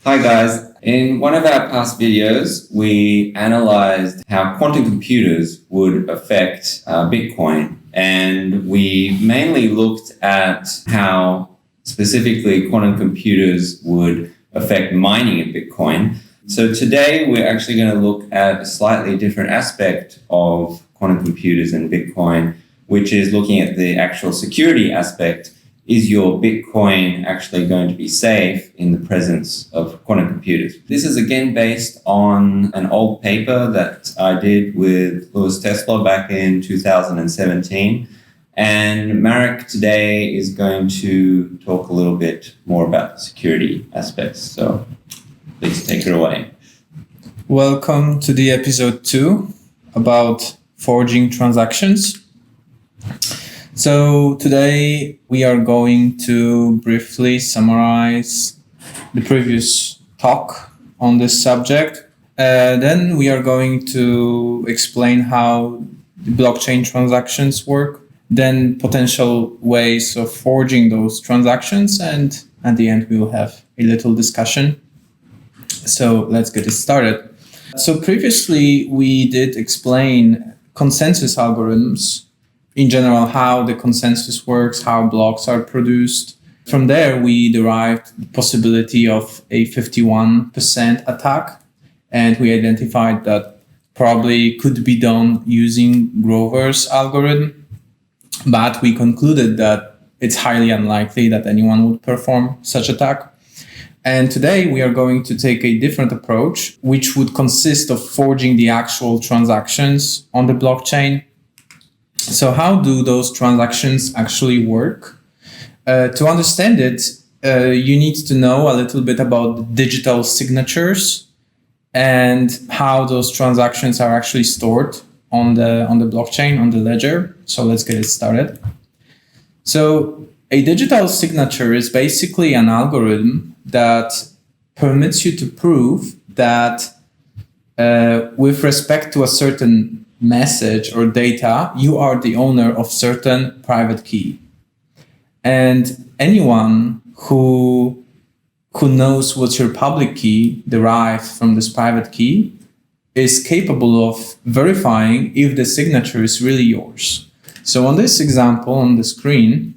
Hi guys. In one of our past videos, we analyzed how quantum computers would affect Bitcoin. And we mainly looked at how specifically quantum computers would affect mining of Bitcoin. So today we're actually going to look at a slightly different aspect of quantum computers and Bitcoin, which is looking at the actual security aspect. Is your Bitcoin actually going to be safe in the presence of quantum computers? This is again based on an old paper that I did with Louis Tesla back in 2017. And Marek today is going to talk a little bit more about the security aspects. So please take it away. Welcome to the episode 2 about forging transactions. So today we are going to briefly summarize the previous talk on this subject. Then we are going to explain how the blockchain transactions work, then potential ways of forging those transactions, and at the end we will have a little discussion. So let's get it started. So previously we did explain consensus algorithms. In general, how the consensus works, how blocks are produced. From there, we derived the possibility of a 51% attack, and we identified that probably could be done using Grover's algorithm, but we concluded that it's highly unlikely that anyone would perform such attack. And today, we are going to take a different approach, which would consist of forging the actual transactions on the blockchain. So how do those transactions actually work? To understand it, you need to know a little bit about the digital signatures and how those transactions are actually stored on the blockchain, on the ledger. So let's get it started. So a digital signature is basically an algorithm that permits you to prove that with respect to a certain message or data, you are the owner of certain private key. And anyone who knows what's your public key derived from this private key is capable of verifying if the signature is really yours. So on this example on the screen,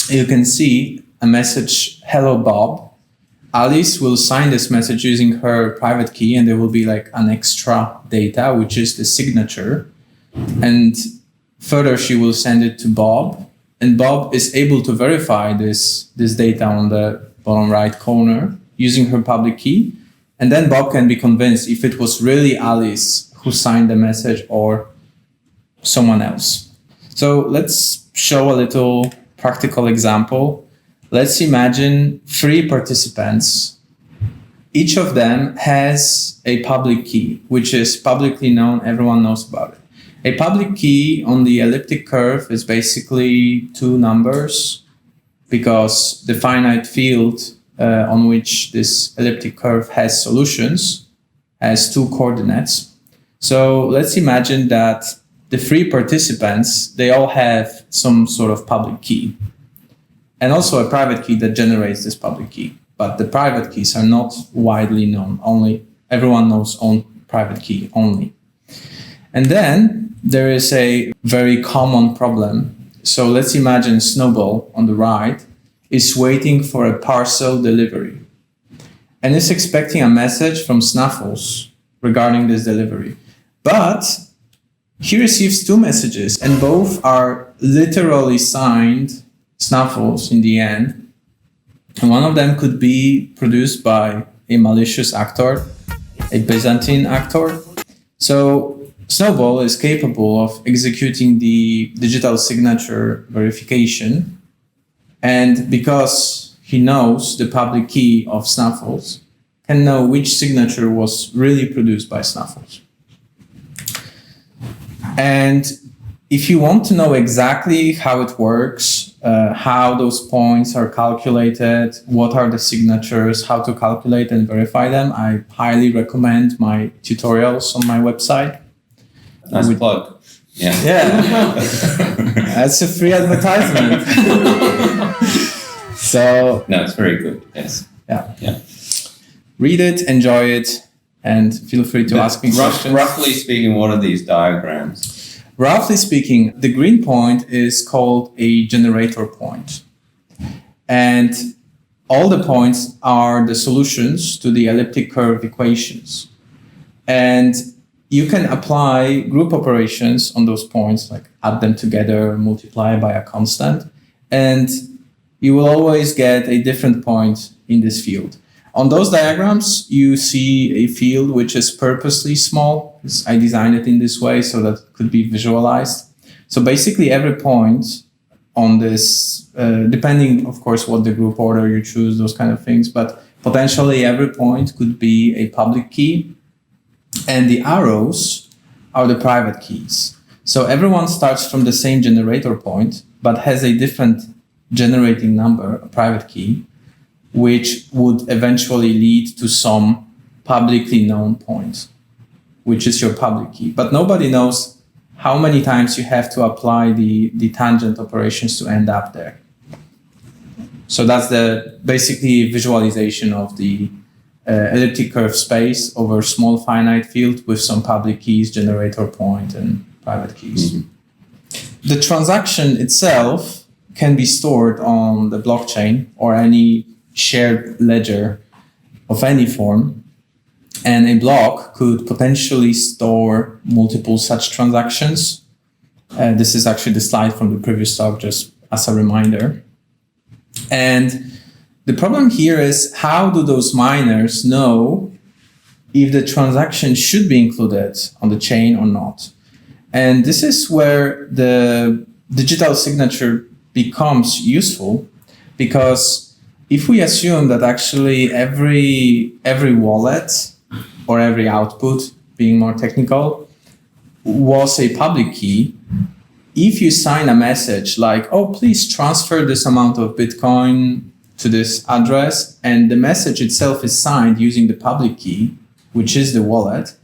you can see a message, "Hello Bob." Alice will sign this message using her private key, and there will be like an extra data, which is the signature. And further, she will send it to Bob, and Bob is able to verify this data on the bottom right corner using her public key. And then Bob can be convinced if it was really Alice who signed the message or someone else. So let's show a little practical example. Let's imagine 3 participants. Each of them has a public key, which is publicly known. Everyone knows about it. A public key on the elliptic curve is basically 2 numbers because the finite field on which this elliptic curve has solutions has 2 coordinates. So let's imagine that the 3 participants, they all have some sort of public key. And also a private key that generates this public key. But the private keys are not widely known. Only everyone knows own private key only. And then there is a very common problem. So let's imagine Snowball on the right is waiting for a parcel delivery and is expecting a message from Snuffles regarding this delivery. But he receives 2 messages and both are literally signed Snuffles in the end, and one of them could be produced by a malicious actor, a Byzantine actor. So Snowball is capable of executing the digital signature verification, and because he knows the public key of Snuffles, can know which signature was really produced by Snuffles. And if you want to know exactly how it works, how those points are calculated, what are the signatures, how to calculate and verify them, I highly recommend my tutorials on my website. Nice plug. Yeah. That's a free advertisement. So no, it's very good. Yes. Yeah. read it, enjoy it, and feel free to ask me questions. Roughly speaking, what are these diagrams? Roughly speaking, the green point is called a generator point. And all the points are the solutions to the elliptic curve equations. And you can apply group operations on those points, like add them together, multiply by a constant, and you will always get a different point in this field. On those diagrams, you see a field which is purposely small. I designed it in this way so that it could be visualized. So basically every point on this, depending, of course, what the group order you choose, those kind of things, but potentially every point could be a public key. And the arrows are the private keys. So everyone starts from the same generator point, but has a different generating number, a private key, which would eventually lead to some publicly known point, which is your public key. But nobody knows how many times you have to apply the tangent operations to end up there. So that's the basically visualization of the elliptic curve space over a small finite field with some public keys, generator point, and private keys. Mm-hmm. The transaction itself can be stored on the blockchain or any shared ledger of any form. And a block could potentially store multiple such transactions. This is actually the slide from the previous talk, just as a reminder. And the problem here is, how do those miners know if the transaction should be included on the chain or not? And this is where the digital signature becomes useful, because if we assume that actually every wallet or every output, being more technical, was a public key, if you sign a message like, oh, please transfer this amount of Bitcoin to this address, and the message itself is signed using the public key, which is the wallet,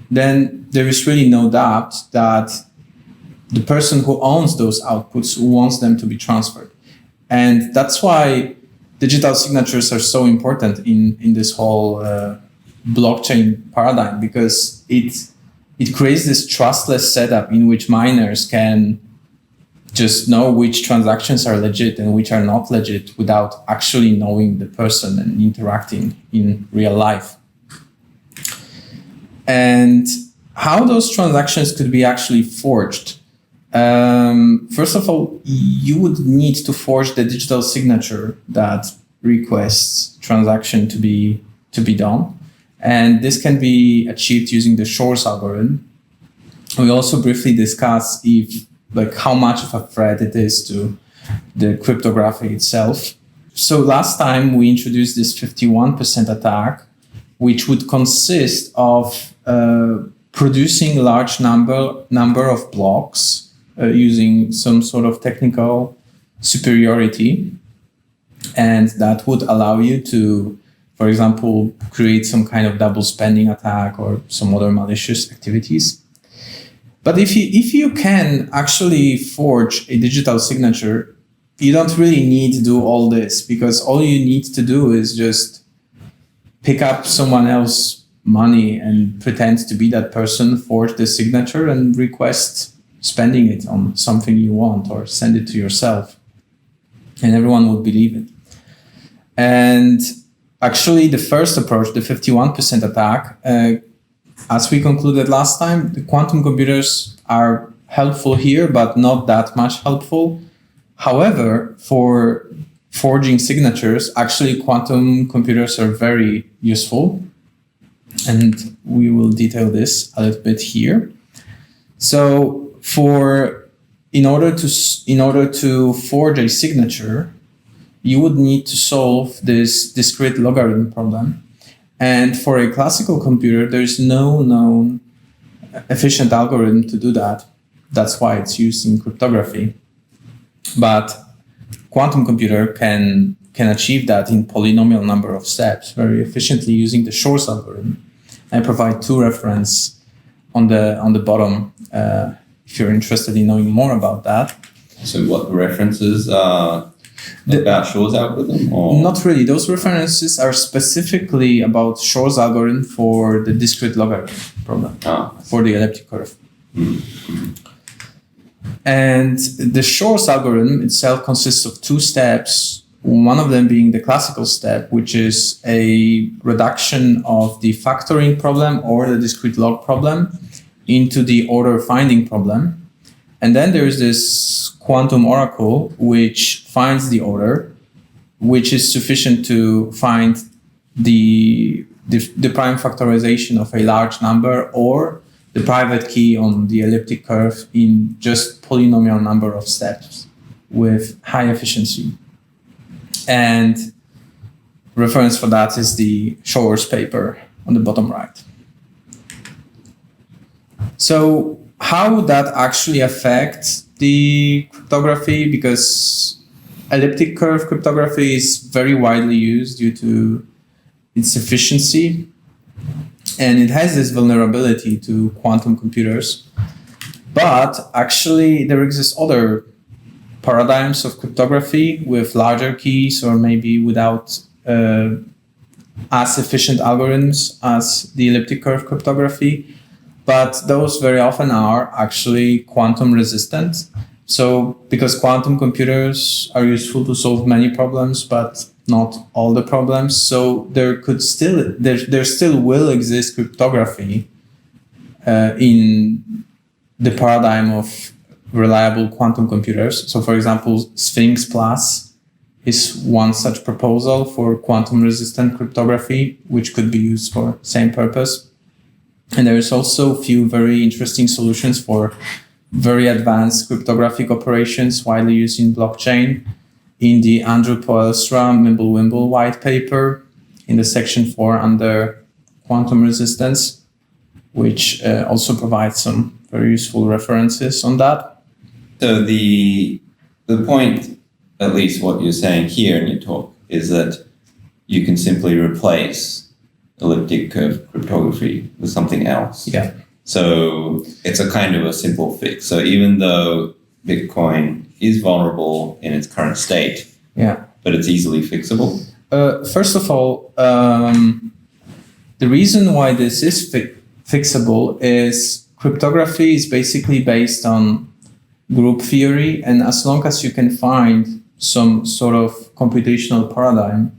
then there is really no doubt that the person who owns those outputs wants them to be transferred. And that's why digital signatures are so important in this whole blockchain paradigm, because it creates this trustless setup in which miners can just know which transactions are legit and which are not legit without actually knowing the person and interacting in real life. And how those transactions could be actually forged. First of all, you would need to forge the digital signature that requests transaction to be done. And this can be achieved using the Shor's algorithm. We also briefly discuss how much of a threat it is to the cryptography itself. So last time we introduced this 51% attack, which would consist of producing a large number of blocks using some sort of technical superiority. And that would allow you to, for example, create some kind of double spending attack or some other malicious activities. But if you can actually forge a digital signature, you don't really need to do all this, because all you need to do is just pick up someone else's money and pretend to be that person, forge the signature, and request spending it on something you want, or send it to yourself. And everyone would believe it. And actually, the first approach, the 51% attack, as we concluded last time, the quantum computers are helpful here, but not that much helpful. However, for forging signatures, actually quantum computers are very useful. And we will detail this a little bit here. So in order to forge a signature, you would need to solve this discrete logarithm problem. And for a classical computer, there's no known efficient algorithm to do that. That's why it's used in cryptography. But quantum computer can achieve that in polynomial number of steps very efficiently using the Shor's algorithm. I provide two references on the bottom if you're interested in knowing more about that. So what references are About Shor's algorithm? Or? Not really. Those references are specifically about Shor's algorithm for the discrete logarithm problem, for the elliptic curve. Mm-hmm. And the Shor's algorithm itself consists of two steps, one of them being the classical step, which is a reduction of the factoring problem or the discrete log problem into the order finding problem. And then there is this quantum oracle, which finds the order, which is sufficient to find the prime factorization of a large number or the private key on the elliptic curve in just polynomial number of steps with high efficiency. And reference for that is the Shor's paper on the bottom right. So how would that actually affect the cryptography? Because elliptic curve cryptography is very widely used due to its efficiency, and it has this vulnerability to quantum computers. But actually, there exist other paradigms of cryptography with larger keys or maybe without as efficient algorithms as the elliptic curve cryptography. But those very often are actually quantum resistant. So because quantum computers are useful to solve many problems, but not all the problems. So there still will exist cryptography in the paradigm of reliable quantum computers. So for example, Sphinx Plus is one such proposal for quantum resistant cryptography, which could be used for same purpose. And there is also a few very interesting solutions for very advanced cryptographic operations widely used in blockchain. In the Andrew Poelstra Mimble-Wimble white paper, in the section 4 under quantum resistance, which also provides some very useful references on that. So the point, at least what you're saying here in your talk, is that you can simply replace elliptic curve cryptography with something else. Yeah. So it's a kind of a simple fix. So even though Bitcoin is vulnerable in its current state, but it's easily fixable. First of all, the reason why this is fixable is cryptography is basically based on group theory, and as long as you can find some sort of computational paradigm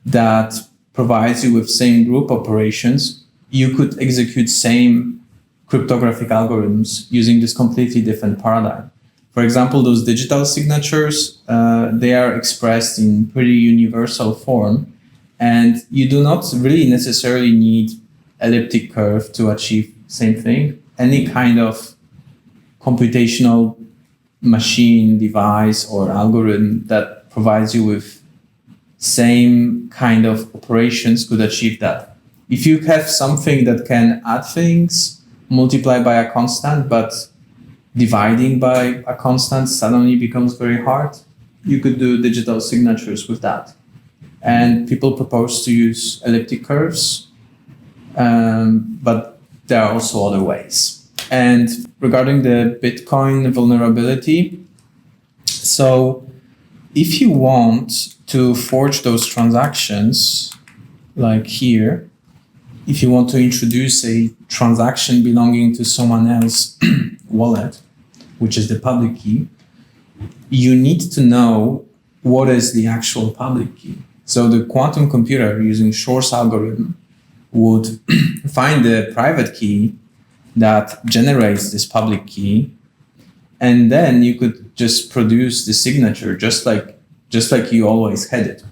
that provides you with same group operations, you could execute same cryptographic algorithms using this completely different paradigm. For example, those digital signatures, they are expressed in pretty universal form, and you do not really necessarily need elliptic curve to achieve same thing. Any kind of computational machine, device, or algorithm that provides you with same kind of operations could achieve that. If you have something that can add things, multiply by a constant, but dividing by a constant suddenly becomes very hard, you could do digital signatures with that. And people propose to use elliptic curves, but there are also other ways. And regarding the Bitcoin vulnerability, so if you want to forge those transactions, like here, if you want to introduce a transaction belonging to someone else's wallet, which is the public key, you need to know what is the actual public key. So the quantum computer using Shor's algorithm would find the private key that generates this public key, and then you could just produce the signature just like you always had it.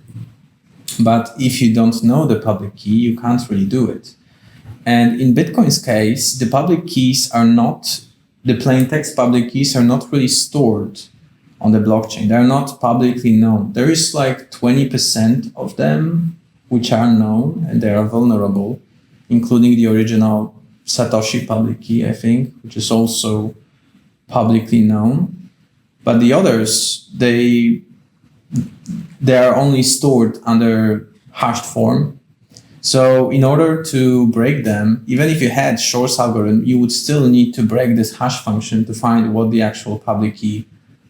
But if you don't know the public key, you can't really do it. And in Bitcoin's case, the public keys are not, the plain text public keys are not really stored on the blockchain. They're not publicly known. There is like 20% of them which are known and they are vulnerable, including the original Satoshi public key, I think, which is also publicly known. But the others, they are only stored under hashed form. So in order to break them, even if you had Shor's algorithm, you would still need to break this hash function to find what the actual public key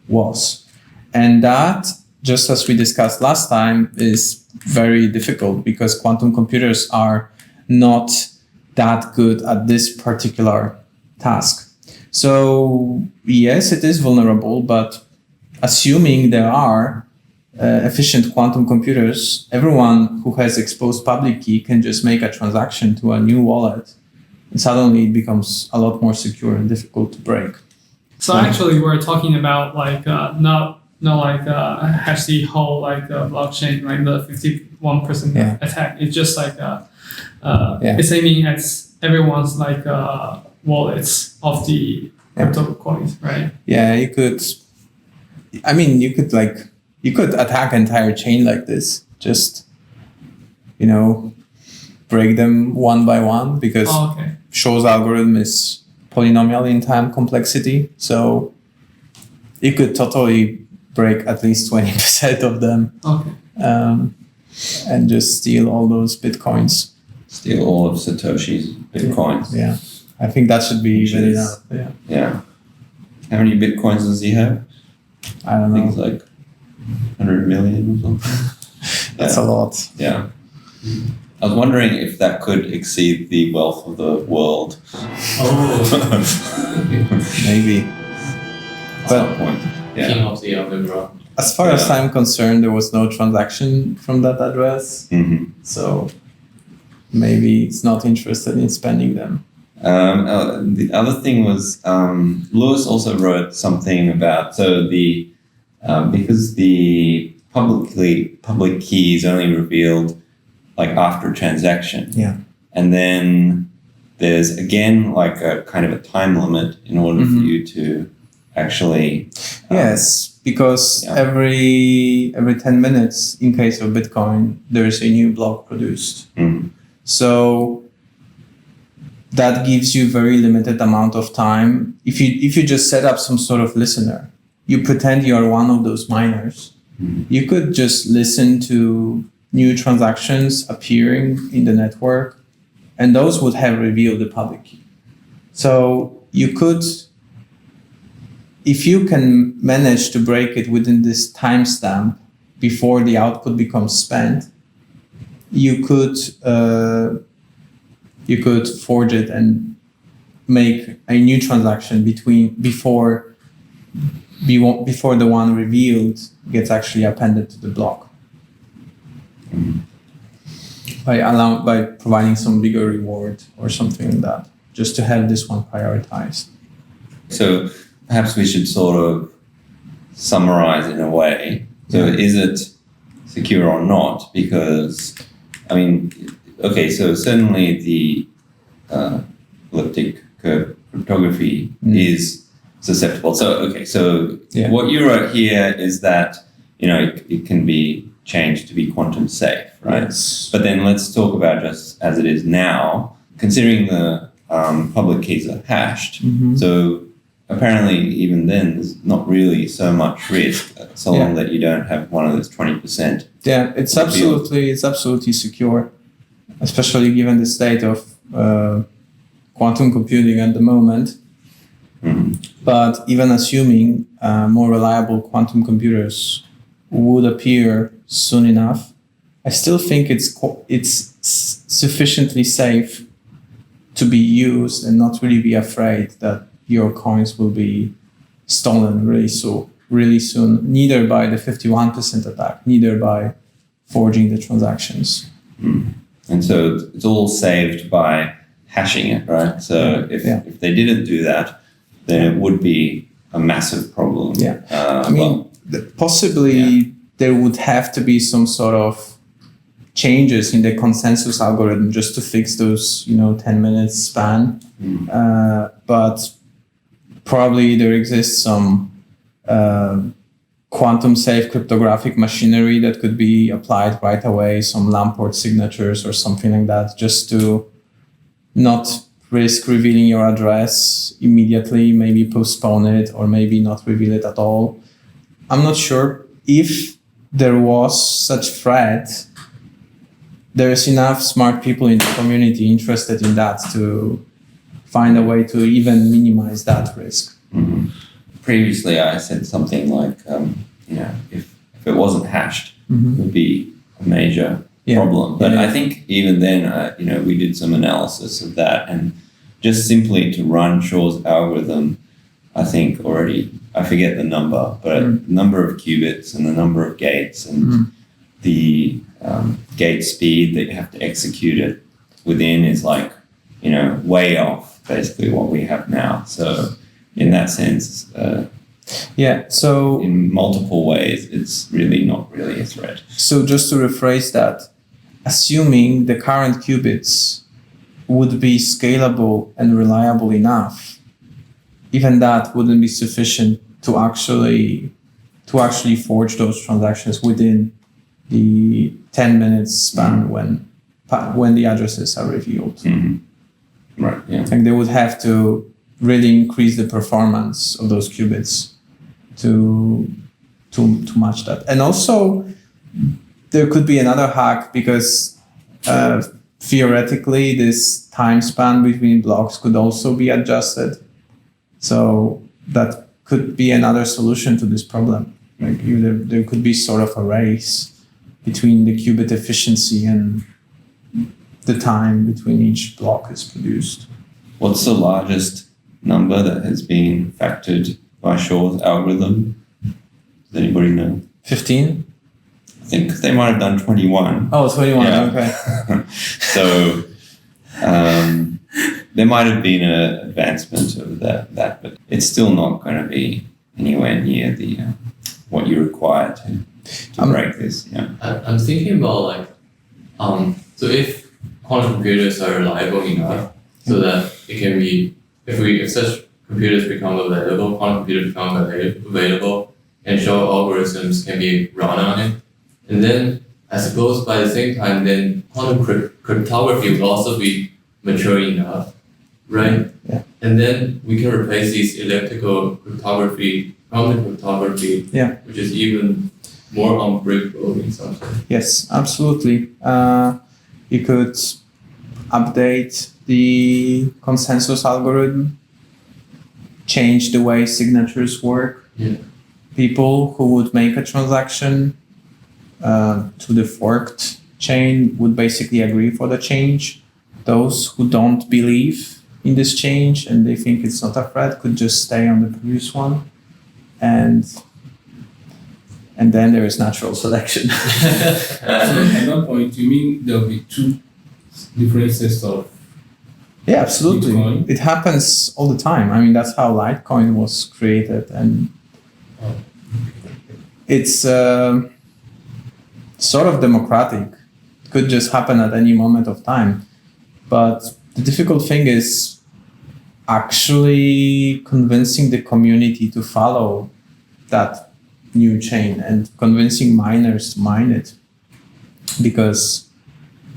was. And that just as we discussed last time, is very difficult because quantum computers are not that good at this particular task. So yes, it is vulnerable, but assuming there are efficient quantum computers, everyone who has exposed public key can just make a transaction to a new wallet, and suddenly it becomes a lot more secure and difficult to break. So actually, we're talking about like not like hash the whole like blockchain, like the 51% attack. It's just like it's aiming at everyone's like wallets of the crypto coins, right? Yeah, you could. I mean, you could attack entire chain like this. Just break them one by one because Shor's algorithm is polynomial in time complexity. So you could totally break at least 20% of them. Okay. And just steal all those bitcoins. Steal all of Satoshi's bitcoins. Yeah. I think that should be even enough. Yeah. How many bitcoins does he have? I don't know. I think it's like 100 million or something. That's a lot. Yeah. I was wondering if that could exceed the wealth of the world. Maybe. At some point. Yeah. King of the underground. As far as I'm concerned, there was no transaction from that address. Mm-hmm. So maybe it's not interested in spending them. The other thing was Lewis also wrote something about because the public key is only revealed like after a transaction. Yeah. And then there's again like a kind of a time limit in order for you to actually yes, because every 10 minutes in case of Bitcoin there's a new block produced. So that gives you very limited amount of time. If you just set up some sort of listener, you pretend you are one of those miners, you could just listen to new transactions appearing in the network, and those would have revealed the public key. So you could, if you can manage to break it within this timestamp before the output becomes spent, you could forge it and make a new transaction before the one revealed gets actually appended to the block. By providing some bigger reward or something like that, just to have this one prioritized. So perhaps we should sort of summarize in a way. So is it secure or not? Because, I mean, okay, so certainly the elliptic curve cryptography is susceptible. So, what you wrote here is that, it can be changed to be quantum safe, right? Yes. But then let's talk about just as it is now, considering the public keys are hashed. So apparently even then there's not really so much risk so long that you don't have one of those 20%. Yeah, it's absolutely secure, especially given the state of quantum computing at the moment. But even assuming more reliable quantum computers would appear soon enough, I still think it's sufficiently safe to be used and not really be afraid that your coins will be stolen really soon, neither by the 51% attack, neither by forging the transactions. And so it's all saved by hashing it, right? So if they didn't do that, then it would be a massive problem. Possibly there would have to be some sort of changes in the consensus algorithm just to fix those 10 minutes span. But probably there exists some quantum safe cryptographic machinery that could be applied right away, some Lamport signatures or something like that, just to not risk revealing your address immediately, maybe postpone it or maybe not reveal it at all. I'm not sure if there was such threat. There's enough smart people in the community interested in that to find a way to even minimize that risk. Previously, I said something like, if if it wasn't hashed, would be a major problem. But I think even then, we did some analysis of that, and just simply to run Shor's algorithm, I think already, I forget the number, but number of qubits and the number of gates and the gate speed that you have to execute it within is like, way off basically what we have now. So in that sense, so in multiple ways, it's really not really a threat. So just to rephrase that, assuming the current qubits would be scalable and reliable enough, even that wouldn't be sufficient to actually forge those transactions within the 10 minutes span when the addresses are revealed. Right. Yeah. And they would have to really increase the performance of those qubits to match that. And also, there could be another hack because theoretically, this time span between blocks could also be adjusted. So that could be another solution to this problem. Like there could be sort of a race between the qubit efficiency and the time between each block is produced. What's the largest number that has been factored by Shor's algorithm? Does anybody know? 15? I think they might have done 21. Oh, 21, okay. So there might have been an advancement of that, but it's still not going to be anywhere near the what you require to break this. Yeah. I'm thinking about so if quantum computers are reliable enough so that it can be, if such computers become available, quantum computers become available, and Shor algorithms can be run on it, and then I suppose by the same time, then quantum cryptography will also be mature enough, right? Yeah. And then we can replace these elliptical cryptography, quantum cryptography, which is even more unbreakable in some sense. Yes, absolutely. You could update the consensus algorithm, change the way signatures work. Yeah. People who would make a transaction to the forked chain would basically agree for the change. Those who don't believe in this change and they think it's not a threat could just stay on the previous one. And then there is natural selection. So at that point, you mean there'll be two different sets of Yeah, absolutely. Bitcoin? It happens all the time. I mean, that's how Litecoin was created, and it's sort of democratic. It could just happen at any moment of time. But the difficult thing is actually convincing the community to follow that new chain and convincing miners to mine it, because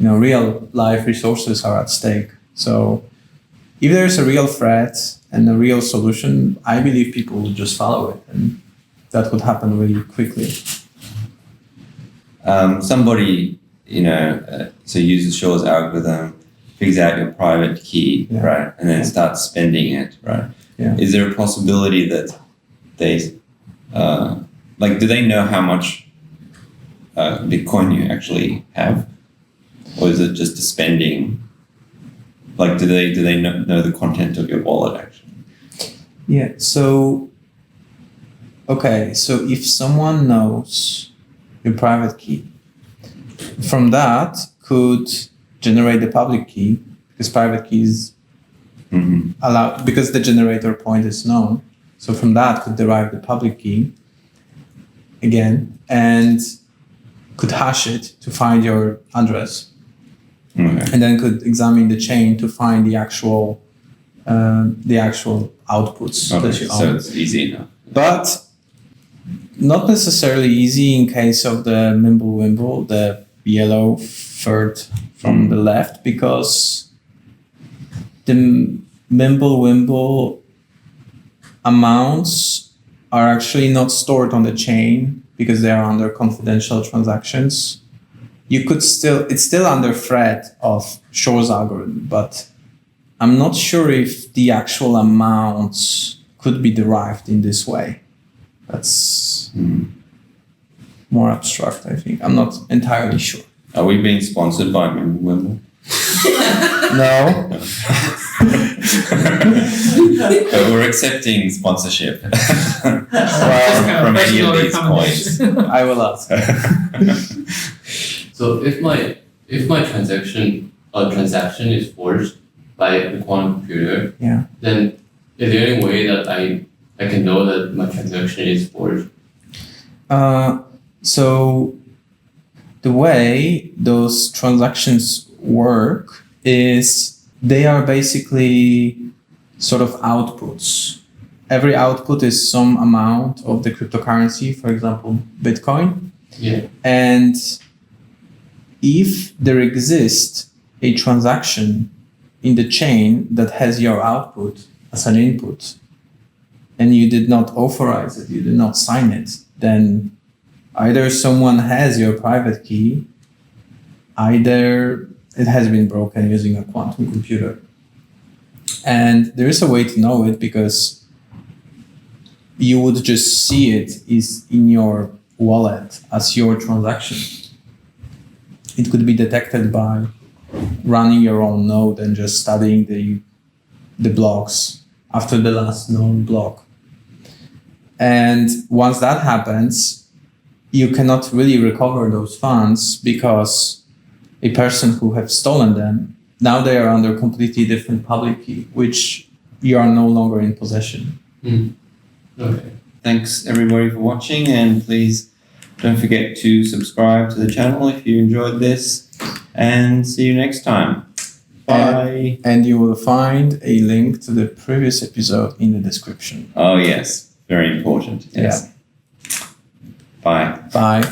real life resources are at stake. So if there's a real threat and a real solution, I believe people will just follow it, and that would happen really quickly. Somebody, so uses Shor's algorithm, figures out your private key, right, and then starts spending it, right? Yeah. Is there a possibility that they, do they know how much Bitcoin you actually have, or is it just a spending? Like, do they know the content of your wallet actually? Yeah. So if someone knows your private key, from that could generate the public key, because private keys allow, because the generator point is known. So from that could derive the public key again, and could hash it to find your address. Okay. And then could examine the chain to find the actual outputs that you own. So it's easy enough. But not necessarily easy in case of the Mimblewimble, the yellow third from the left, because the Mimblewimble amounts are actually not stored on the chain because they are under confidential transactions. It's still under threat of Shor's algorithm, but I'm not sure if the actual amounts could be derived in this way. That's more abstract, I think. I'm not entirely sure. Are we being sponsored by Wimble? No. But we're accepting sponsorship Well, from any of these recommendation. coins. I will ask. So if my transaction is forged by the quantum computer, Yeah. then is there any way that I can know that my transaction is forged? So the way those transactions work is they are basically sort of outputs. Every output is some amount of the cryptocurrency, for example, Bitcoin. Yeah. And if there exists a transaction in the chain that has your output as an input, and you did not authorize it, you did not sign it, then either someone has your private key, either it has been broken using a quantum computer. And there is a way to know it because you would just see it is in your wallet as your transaction. It could be detected by running your own node and just studying the blocks after the last known block. And once that happens, you cannot really recover those funds because a person who have stolen them, now they are under completely different public key, which you are no longer in possession. Okay. Thanks everybody for watching, and please don't forget to subscribe to the channel if you enjoyed this, and see you next time. Bye. And you will find a link to the previous episode in the description. Oh yes, very important. Yes. Bye. Bye.